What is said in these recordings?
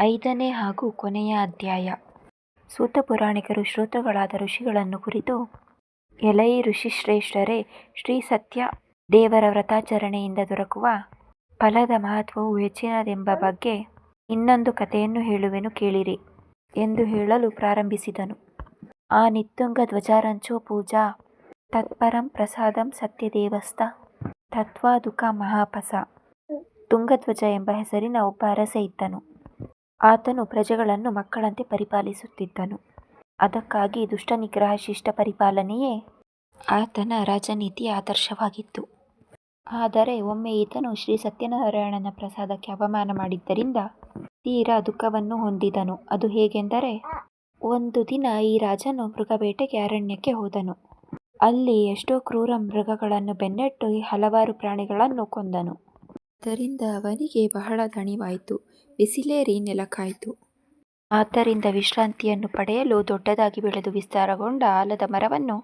ಐದನೇ ಹಾಗೂ ಕೊನೆಯ ಅಧ್ಯಾಯ. ಸೂತ ಪುರಾಣಿಕರು ಶ್ರೋತೃಗಳಾದ ಋಷಿಗಳನ್ನು ಕುರಿತು, ಎಲೈ ಋಷಿಶ್ರೇಷ್ಠರೇ, ಶ್ರೀ ಸತ್ಯ ದೇವರ ವ್ರತಾಚರಣೆಯಿಂದ ದೊರಕುವ ಫಲದ ಮಹತ್ವವು ಹೆಚ್ಚಿನದೆಂಬ ಬಗ್ಗೆ ಇನ್ನೊಂದು ಕಥೆಯನ್ನು ಹೇಳುವೆನು ಕೇಳಿರಿ ಎಂದು ಹೇಳಲು ಪ್ರಾರಂಭಿಸಿದನು. ಆ ನಿತ್ತುಂಗ ಧ್ವಜಾರಂಚೋ ಪೂಜಾ ತತ್ಪರಂ ಪ್ರಸಾದಂ ಸತ್ಯದೇವಸ್ಥ ತತ್ವಾದುಕ ಮಹಾಪಸ. ತುಂಗಧ್ವಜ ಎಂಬ ಹೆಸರಿನ ಒಬ್ಬ ಅರಸ ಇದ್ದನು. ಆತನು ಪ್ರಜೆಗಳನ್ನು ಮಕ್ಕಳಂತೆ ಪರಿಪಾಲಿಸುತ್ತಿದ್ದನು. ಅದಕ್ಕಾಗಿ ದುಷ್ಟ ನಿಗ್ರಹ, ಶಿಷ್ಟ ಪರಿಪಾಲನೆಯೇ ಆತನ ರಾಜನೀತಿಯ ಆದರ್ಶವಾಗಿತ್ತು. ಆದರೆ ಒಮ್ಮೆ ಈತನು ಶ್ರೀ ಸತ್ಯನಾರಾಯಣನ ಪ್ರಸಾದಕ್ಕೆ ಅವಮಾನ ಮಾಡಿದ್ದರಿಂದ ತೀರಾ ದುಃಖವನ್ನು ಹೊಂದಿದನು. ಅದು ಹೇಗೆಂದರೆ, ಒಂದು ದಿನ ಈ ರಾಜನು ಮೃಗಬೇಟೆಗೆ ಅರಣ್ಯಕ್ಕೆ ಹೋದನು. ಅಲ್ಲಿ ಎಷ್ಟೋ ಕ್ರೂರ ಮೃಗಗಳನ್ನು ಬೆನ್ನಟ್ಟಿ ಹಲವಾರು ಪ್ರಾಣಿಗಳನ್ನು ಕೊಂದನು. ಅದರಿಂದ ಅವನಿಗೆ ಬಹಳ ದಣಿವಾಯಿತು, ಬಿಸಿಲೇರಿ ನೆಲಕ್ಕಾಯಿತು. ಆದ್ದರಿಂದ ವಿಶ್ರಾಂತಿಯನ್ನು ಪಡೆಯಲು ದೊಡ್ಡದಾಗಿ ಬೆಳೆದು ವಿಸ್ತಾರಗೊಂಡ ಆಲದ ಮರವನ್ನು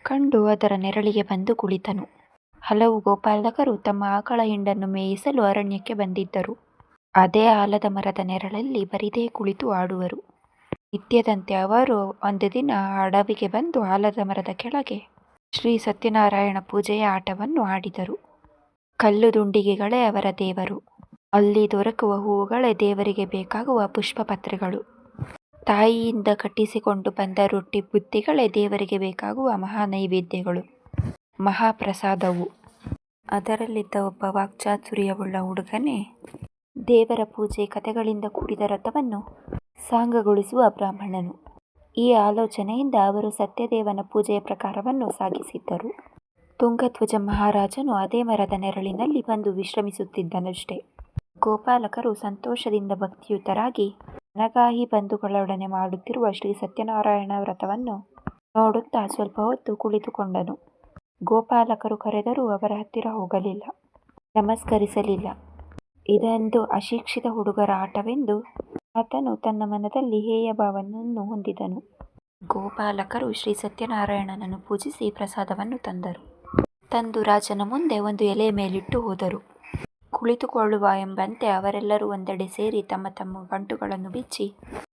ಕಂಡು ಅದರ ನೆರಳಿಗೆ ಬಂದು ಕುಳಿತನು. ಹಲವು ಗೋಪಾಲಕರು ತಮ್ಮ ಆಕಳ ಹಿಂಡನ್ನು ಮೇಯಿಸಲು ಅರಣ್ಯಕ್ಕೆ ಬಂದಿದ್ದರು. ಅದೇ ಆಲದ ಮರದ ನೆರಳಲ್ಲಿ ಬರಿದೇ ಕುಳಿತು ಆಡುವರು. ನಿತ್ಯದಂತೆ ಅವರು ಒಂದು ದಿನ ಅಡವಿಗೆ ಬಂದು ಆಲದ ಮರದ ಕೆಳಗೆ ಶ್ರೀ ಸತ್ಯನಾರಾಯಣ ಪೂಜೆಯ ಆಟವನ್ನು ಆಡಿದರು. ಕಲ್ಲು ದುಂಡಿಗೆಗಳೇ ಅವರ ದೇವರು. ಅಲ್ಲಿ ದೊರಕುವ ಹೂವುಗಳೇ ದೇವರಿಗೆ ಬೇಕಾಗುವ ಪುಷ್ಪಪತ್ರೆಗಳು. ತಾಯಿಯಿಂದ ಕಟ್ಟಿಸಿಕೊಂಡು ಬಂದ ರೊಟ್ಟಿ ಬುತ್ತಿಗಳೇ ದೇವರಿಗೆ ಬೇಕಾಗುವ ಮಹಾ ನೈವೇದ್ಯಗಳು, ಮಹಾಪ್ರಸಾದವು. ಅದರಲ್ಲಿದ್ದ ಒಬ್ಬ ವಾಕ್ಚಾತುರ್ಯವುಳ್ಳ ಹುಡುಗನೇ ದೇವರ ಪೂಜೆ ಕಥೆಗಳಿಂದ ಕೂಡಿದ ರಥವನ್ನು ಸಾಂಗಗೊಳಿಸುವ ಬ್ರಾಹ್ಮಣನು. ಈ ಆಲೋಚನೆಯಿಂದ ಅವರು ಸತ್ಯದೇವನ ಪೂಜೆಯ ಪ್ರಕಾರವನ್ನು ಸಾಗಿಸಿದ್ದರು. ತುಂಗಧ್ವಜ ಮಹಾರಾಜನು ಅದೇ ಮರದ ನೆರಳಿನಲ್ಲಿ ಬಂದು ವಿಶ್ರಮಿಸುತ್ತಿದ್ದನಷ್ಟೇ. ಗೋಪಾಲಕರು ಸಂತೋಷದಿಂದ ಭಕ್ತಿಯುತರಾಗಿ ನನಗಾಹಿ ಬಂಧುಗಳೊಡನೆ ಮಾಡುತ್ತಿರುವ ಶ್ರೀ ಸತ್ಯನಾರಾಯಣ ವ್ರತವನ್ನು ನೋಡುತ್ತಾ ಸ್ವಲ್ಪ ಹೊತ್ತು ಕುಳಿತುಕೊಂಡನು. ಗೋಪಾಲಕರು ಕರೆದರೂ ಅವರ ಹತ್ತಿರ ಹೋಗಲಿಲ್ಲ, ನಮಸ್ಕರಿಸಲಿಲ್ಲ. ಇದೊಂದು ಅಶಿಕ್ಷಿತ ಹುಡುಗರ ಆಟವೆಂದು ಆತನು ತನ್ನ ಮನದಲ್ಲಿ ಹೇಯ ಭಾವವನ್ನು ಹೊಂದಿದನು. ಗೋಪಾಲಕರು ಶ್ರೀ ಸತ್ಯನಾರಾಯಣನನ್ನು ಪೂಜಿಸಿ ಪ್ರಸಾದವನ್ನು ತಂದು ರಾಜನ ಮುಂದೆ ಒಂದು ಎಲೆಯ ಮೇಲಿಟ್ಟು ಹೋದರು. ಕುಳಿತುಕೊಳ್ಳುವ ಎಂಬಂತೆ ಅವರೆಲ್ಲರೂ ಒಂದೆಡೆ ಸೇರಿ ತಮ್ಮ ತಮ್ಮ ಗಂಟುಗಳನ್ನು ಬಿಚ್ಚಿ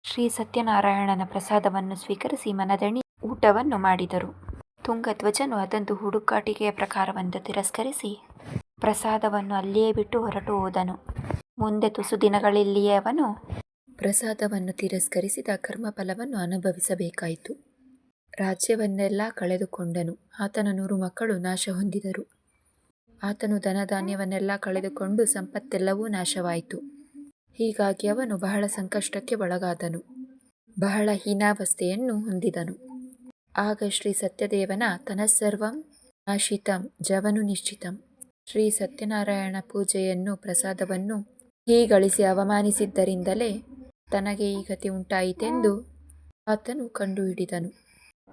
ಶ್ರೀ ಸತ್ಯನಾರಾಯಣನ ಪ್ರಸಾದವನ್ನು ಸ್ವೀಕರಿಸಿ ಮನದಣಿ ಊಟವನ್ನು ಮಾಡಿದರು. ತುಂಗಧ್ವಜನು ಅದೊಂದು ಹುಡುಗಾಟಿಕೆಯ ಪ್ರಕಾರವೆಂದು ತಿರಸ್ಕರಿಸಿ ಪ್ರಸಾದವನ್ನು ಅಲ್ಲಿಯೇ ಬಿಟ್ಟು ಹೊರಟು ಹೋದನು. ಮುಂದೆ ತುಸು ದಿನಗಳಲ್ಲಿಯೇ ಅವನು ಪ್ರಸಾದವನ್ನು ತಿರಸ್ಕರಿಸಿದ ಕರ್ಮಫಲವನ್ನು ಅನುಭವಿಸಬೇಕಾಯಿತು. ರಾಜ್ಯವನ್ನೆಲ್ಲ ಕಳೆದುಕೊಂಡನು. ಆತನ 100 ಮಕ್ಕಳು ನಾಶ ಹೊಂದಿದರು. ಆತನು ಧನಧಾನ್ಯವನ್ನೆಲ್ಲ ಕಳೆದುಕೊಂಡು ಸಂಪತ್ತೆಲ್ಲವೂ ನಾಶವಾಯಿತು. ಹೀಗಾಗಿ ಅವನು ಬಹಳ ಸಂಕಷ್ಟಕ್ಕೆ ಒಳಗಾದನು, ಬಹಳ ಹೀನಾವಸ್ಥೆಯನ್ನು ಹೊಂದಿದನು. ಆಗ ಶ್ರೀ ಸತ್ಯದೇವನ ತನಸ್ಸರ್ವಂ ನಾಶಿತಂ ಜವನು ನಿಶ್ಚಿತಂ, ಶ್ರೀ ಸತ್ಯನಾರಾಯಣ ಪೂಜೆಯನ್ನು ಪ್ರಸಾದವನ್ನು ಹೀಗಳಿಸಿ ಅವಮಾನಿಸಿದ್ದರಿಂದಲೇ ತನಗೆ ಈ ಗತಿ ಉಂಟಾಯಿತೆಂದು ಆತನು ಕಂಡುಹಿಡಿದನು.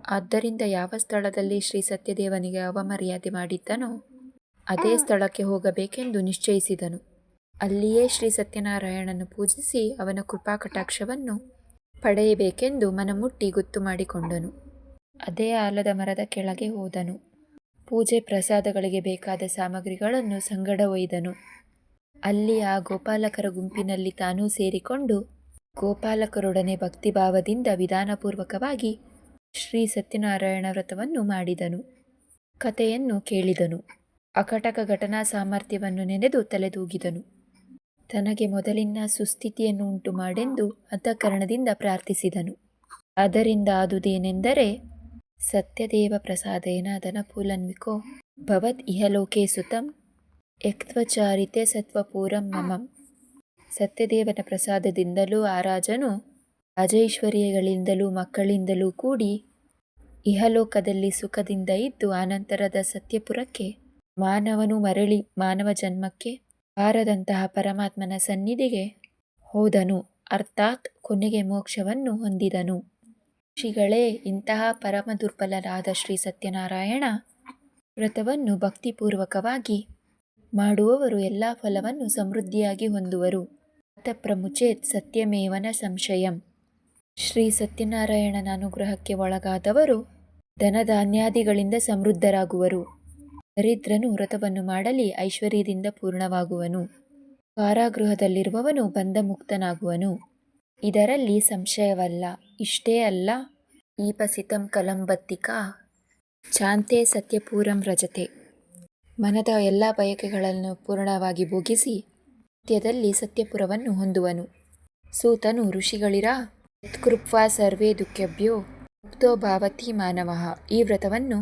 ಆದ್ದರಿಂದ ಯಾವ ಸ್ಥಳದಲ್ಲಿ ಶ್ರೀ ಸತ್ಯದೇವನಿಗೆ ಅವಮರ್ಯಾದೆ ಮಾಡಿದ್ದನೋ ಅದೇ ಸ್ಥಳಕ್ಕೆ ಹೋಗಬೇಕೆಂದು ನಿಶ್ಚಯಿಸಿದನು. ಅಲ್ಲಿಯೇ ಶ್ರೀ ಸತ್ಯನಾರಾಯಣನನ್ನು ಪೂಜಿಸಿ ಅವನ ಕೃಪಾಕಟಾಕ್ಷವನ್ನು ಪಡೆಯಬೇಕೆಂದು ಮನಮುಟ್ಟಿ ಗೊತ್ತು ಮಾಡಿಕೊಂಡನು. ಅದೇ ಆಲದ ಮರದ ಕೆಳಗೆ ಹೋದನು. ಪೂಜೆ ಪ್ರಸಾದಗಳಿಗೆ ಬೇಕಾದ ಸಾಮಗ್ರಿಗಳನ್ನು ಸಂಗಡ ಒಯ್ದನು. ಅಲ್ಲಿ ಆ ಗೋಪಾಲಕರ ಗುಂಪಿನಲ್ಲಿ ತಾನೂ ಸೇರಿಕೊಂಡು ಗೋಪಾಲಕರೊಡನೆ ಭಕ್ತಿಭಾವದಿಂದ ವಿಧಾನಪೂರ್ವಕವಾಗಿ ಶ್ರೀ ಸತ್ಯನಾರಾಯಣ ವ್ರತವನ್ನು ಮಾಡಿದನು. ಕಥೆಯನ್ನು ಕೇಳಿದನು. ಅಕಟಕ ಘಟನಾ ಸಾಮರ್ಥ್ಯವನ್ನು ನೆನೆದು ತಲೆದೂಗಿದನು. ತನಗೆ ಮೊದಲಿನ ಸುಸ್ಥಿತಿಯನ್ನು ಉಂಟು ಮಾಡೆಂದು ಅಂತಃಕರಣದಿಂದ ಪ್ರಾರ್ಥಿಸಿದನು. ಅದರಿಂದ ಆದುದೇನೆಂದರೆ, ಸತ್ಯದೇವ ಪ್ರಸಾದೇನ ಧನಪೂಲನ್ವಿಕೋ ಭವತ್ ಇಹಲೋಕೆ ಸುತಂ ಯಕ್ತ್ವಚಾರಿತೆ ಸತ್ವಪೂರಂ ಮಮಂ. ಸತ್ಯದೇವನ ಪ್ರಸಾದದಿಂದಲೂ ಆ ರಾಜನು ರಾಜೈಶ್ವರ್ಯಗಳಿಂದಲೂ ಮಕ್ಕಳಿಂದಲೂ ಕೂಡಿ ಇಹಲೋಕದಲ್ಲಿ ಸುಖದಿಂದ ಇದ್ದು ಆನಂತರದ ಸತ್ಯಪುರಕ್ಕೆ ಮಾನವನು ಮರಳಿ ಮಾನವ ಜನ್ಮಕ್ಕೆ ಬಾರದಂತಹ ಪರಮಾತ್ಮನ ಸನ್ನಿಧಿಗೆ ಹೋದನು. ಅರ್ಥಾತ್ ಕೊನೆಗೆ ಮೋಕ್ಷವನ್ನು ಹೊಂದಿದನು. ಋಷಿಗಳೇ, ಇಂತಹ ಪರಮ ದುರ್ಬಲರಾದ ಶ್ರೀ ಸತ್ಯನಾರಾಯಣ ವ್ರತವನ್ನು ಭಕ್ತಿಪೂರ್ವಕವಾಗಿ ಮಾಡುವವರು ಎಲ್ಲ ಫಲವನ್ನು ಸಮೃದ್ಧಿಯಾಗಿ ಹೊಂದುವರು. ಅತಃಪ್ರಮುಚೇತ್ ಸತ್ಯಮೇವನ ಸಂಶಯಂ. ಶ್ರೀ ಸತ್ಯನಾರಾಯಣನ ಅನುಗ್ರಹಕ್ಕೆ ಒಳಗಾದವರು ಧನಧಾನ್ಯಾದಿಗಳಿಂದ ಸಮೃದ್ಧರಾಗುವರು. ದರಿದ್ರನು ವ್ರತವನ್ನು ಮಾಡಲಿ ಐಶ್ವರ್ಯದಿಂದ ಪೂರ್ಣವಾಗುವನು. ಕಾರಾಗೃಹದಲ್ಲಿರುವವನು ಬಂಧಮುಕ್ತನಾಗುವನು. ಇದರಲ್ಲಿ ಸಂಶಯವಲ್ಲ. ಇಷ್ಟೇ ಅಲ್ಲ, ಈಪಸಿತಂ ಕಲಂಬತ್ತಿಕಾ ಚಾಂತೆ ಸತ್ಯಪೂರಂ ವ್ರಜತೆ. ಮನದ ಎಲ್ಲ ಬಯಕೆಗಳನ್ನು ಪೂರ್ಣವಾಗಿ ಭೋಗಿಸಿ ಸತ್ಯದಲ್ಲಿ ಸತ್ಯಪುರವನ್ನು ಹೊಂದುವನು. ಸೂತನು ಋಷಿಗಳಿರಾ ಯತ್ಕೃತ್ವಾ ಸರ್ವೇ ದುಃಖೇಭ್ಯೋ ಮುಕ್ತೋ ಭವತಿ ಮಾನವಃ. ಈ ವ್ರತವನ್ನು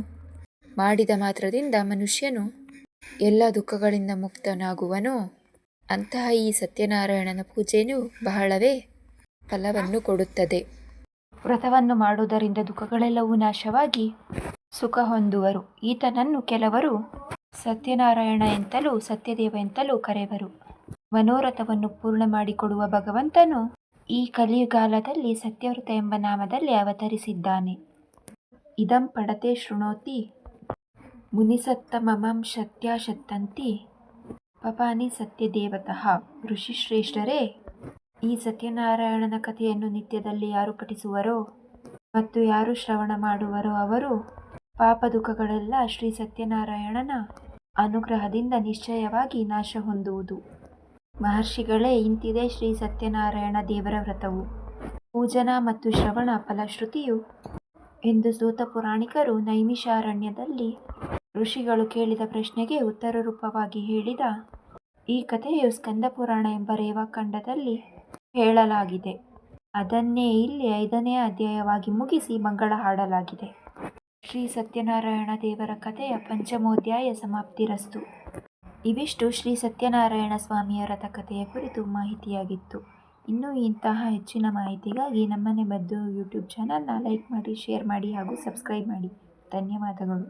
ಮಾಡಿದ ಮಾತ್ರದಿಂದ ಮನುಷ್ಯನು ಎಲ್ಲ ದುಃಖಗಳಿಂದ ಮುಕ್ತನಾಗುವನೋ ಅಂತಹ ಈ ಸತ್ಯನಾರಾಯಣನ ಪೂಜೆಯು ಬಹಳವೇ ಫಲವನ್ನು ಕೊಡುತ್ತದೆ. ವ್ರತವನ್ನು ಮಾಡುವುದರಿಂದ ದುಃಖಗಳೆಲ್ಲವೂ ನಾಶವಾಗಿ ಸುಖ ಹೊಂದುವರು. ಈತನನ್ನು ಕೆಲವರು ಸತ್ಯನಾರಾಯಣ ಎಂತಲೂ ಸತ್ಯದೇವ ಎಂತಲೂ ಕರೆಯುವರು. ಮನೋರಥವನ್ನು ಪೂರ್ಣ ಮಾಡಿಕೊಡುವ ಭಗವಂತನು ಈ ಕಲಿಯುಗಾಲದಲ್ಲಿ ಸತ್ಯವ್ರತ ಎಂಬ ನಾಮದಲ್ಲಿ ಅವತರಿಸಿದ್ದಾನೆ. ಇದಂ ಪಡತೆ ಶೃಣೋತಿ ಮುನಿಸತ್ತಮಂ ಸತ್ಯಾಶತ್ತಂತಿ ಪಪಾನಿ ಸತ್ಯದೇವತಃ. ಋಷಿಶ್ರೇಷ್ಠರೇ, ಈ ಸತ್ಯನಾರಾಯಣನ ಕಥೆಯನ್ನು ನಿತ್ಯದಲ್ಲಿ ಯಾರು ಪಠಿಸುವರೋ ಮತ್ತು ಯಾರು ಶ್ರವಣ ಮಾಡುವರೋ ಅವರು ಪಾಪ ದುಃಖಗಳೆಲ್ಲ ಶ್ರೀ ಸತ್ಯನಾರಾಯಣನ ಅನುಗ್ರಹದಿಂದ ನಿಶ್ಚಯವಾಗಿ ನಾಶ ಹೊಂದುವುದು. ಮಹರ್ಷಿಗಳೇ, ಇಂತಿದೆ ಶ್ರೀ ಸತ್ಯನಾರಾಯಣ ದೇವರ ವ್ರತವು. ಪೂಜನ ಮತ್ತು ಶ್ರವಣ ಫಲಶ್ರುತಿಯು ಎಂದು ಸೂತ ಪುರಾಣಿಕರು ನೈಮಿಷಾರಣ್ಯದಲ್ಲಿ ಋಷಿಗಳು ಕೇಳಿದ ಪ್ರಶ್ನೆಗೆ ಉತ್ತರ ರೂಪವಾಗಿ ಹೇಳಿದ ಈ ಕಥೆಯು ಸ್ಕಂದ ಪುರಾಣ ಎಂಬ ರೇವಾಖಂಡದಲ್ಲಿ ಹೇಳಲಾಗಿದೆ. ಅದನ್ನೇ ಇಲ್ಲಿ 5ನೇ ಅಧ್ಯಾಯವಾಗಿ ಮುಗಿಸಿ ಮಂಗಳ ಹಾಡಲಾಗಿದೆ. ಶ್ರೀ ಸತ್ಯನಾರಾಯಣ ದೇವರ ಕಥೆಯ ಪಂಚಮೋಧ್ಯಾಯ ಸಮಾಪ್ತಿರಸ್ತು. ಇವಿಷ್ಟು ಶ್ರೀ ಸತ್ಯನಾರಾಯಣ ಸ್ವಾಮಿಯ ವ್ರತ ಕಥೆಯ ಕುರಿತು ಮಾಹಿತಿಯಾಗಿತ್ತು. ಇನ್ನೂ ಇಂತಹ ಹೆಚ್ಚಿನ ಮಾಹಿತಿಗಾಗಿ ನಮ್ಮನೆ ಮದ್ದು ಯೂಟ್ಯೂಬ್ ಚಾನಲ್ನ ಲೈಕ್ ಮಾಡಿ, ಶೇರ್ ಮಾಡಿ ಹಾಗೂ ಸಬ್ಸ್ಕ್ರೈಬ್ ಮಾಡಿ. ಧನ್ಯವಾದಗಳು.